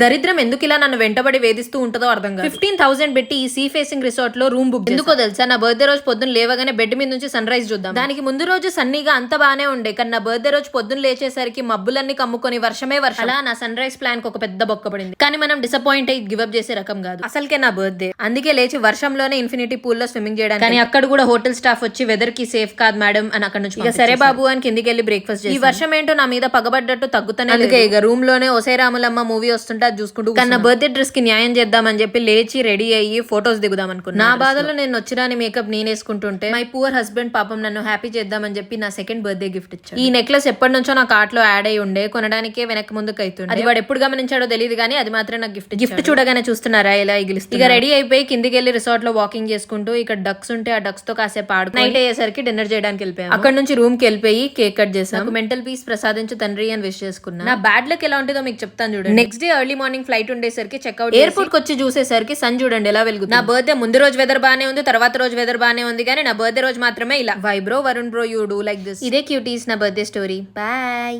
దరిద్రం ఎందుకు ఇలా నన్ను వెంటబడి వేధిస్తూ ఉంటుందో అర్థం కాదు. 15,000 పెట్టి ఈ సీ ఫేసింగ్ రిసార్ట్ లో రూమ్ బుక్ ఎందుకో తెలుసా, నా బర్త్డే రోజు పొద్దున్న లేవగానే బెడ్ మీద నుంచి సన్ రైజ్ చూద్దాం. దానికి ముందు రోజు సన్నీగా అంత బానే ఉండే, కానీ నా బర్త్డే రోజు పొద్దున్న లేచేసరికి మబ్బులన్నీ కమ్ముకొని వర్షమే వర్షం. అలా నా సన్ రైజ్ ప్లాన్ కి ఒక పెద్ద బొక్క పడింది. కానీ మనం డిసప్పాయింట్ అయ్యి గివ్ అప్ చేసే రకం కాదు. అసలుకే నా బర్త్డే, అందుకే లేచి వర్షంలోనే ఇన్ఫినిటీ పూల్ లో స్విమ్మింగ్ చేయడానికి. కానీ అక్కడ కూడా హోటల్ స్టాఫ్ వచ్చి వెదర్ కి సేఫ్ కాదు మేడం అని అక్కడ నుంచి ఇక సరే బాబు అని కిందికి వెళ్ళి బ్రేక్ఫాస్ట్ చేసి, ఈ వర్షం ఏంటో నా మీద పగబడ్డట్టు తగ్గుతానే. అందుకే ఇక రూమ్ లోనే ఒసే రాములమ్మ మూవీ వస్తుంటే అది చూసుకుంటూ కన్నా బర్త్డే డ్రెస్ కి న్యాయం చేద్దామని చెప్పి లేచి రెడీ అయ్యి ఫొటోస్ దిగుదాం అనుకున్నా. నా బాధలో నేను వచ్చిరాని మేకప్ నేను వేసుకుంటుంటే మై పూర్ హస్బెండ్ పాపం నన్ను హ్యాపీ చేద్దామని చెప్పి నా సెకండ్ బర్త్డే గిఫ్ట్ ఇచ్చాడు. ఈ నెక్లెస్ ఎప్పటి నుంచో నా కార్ట్ లో యాడ్ అయి ఉండే, కొనడానికే వెనక్కి ముందుకు అవుతుంది. అది వాడు ఎప్పుడు గమనించాడో తెలియదు కానీ అది మాత్రం నాకు గిఫ్ట్ చూడగానే చూస్తున్నారా ఇలా ఎగిలిస్తుంది. ఇక రెడీ అయిపోయి కిందికి వెళ్ళి రిసార్ట్ లో వాకింగ్ చేసుకుంటూ ఇక్కడ డక్స్ ఉంటే ఆ డక్స్ తో కాసేపు ఆడు నైట్ అయ్యేసరికి డిన్నర్ చేయడానికి వెళ్ళిపోయాం. అక్కడ నుంచి రూమ్ కి వెళ్ళిపోయి కేక్ కట్ చేసాం. మెంటల్ పీస్ ప్రసాదించు తండ్రి అని విష్ చేసుకున్నా. నా బ్యాడ్ లక్ ఎలా ఉంటుందో మీకు చెప్తాను చూడండి. Next day early morning flight ఉండేసరికి చెక్అౌట్ ఎయిర్పోర్ట్ కి వచ్చి చూసేసరికి సన్ చూడండి ఎలా వెలుగుతుంది. నా బర్త్డే ముందు రోజు వెదర్ బానే ఉంది, తర్వాత రోజు వెదర్ బానే ఉంది, కానీ నా బర్త్డే రోజు మాత్రమే ఇలా. Why bro Varun bro you do like this. ఇదే క్యూటీస్ నా బర్త్డే స్టోరీ. బాయ్.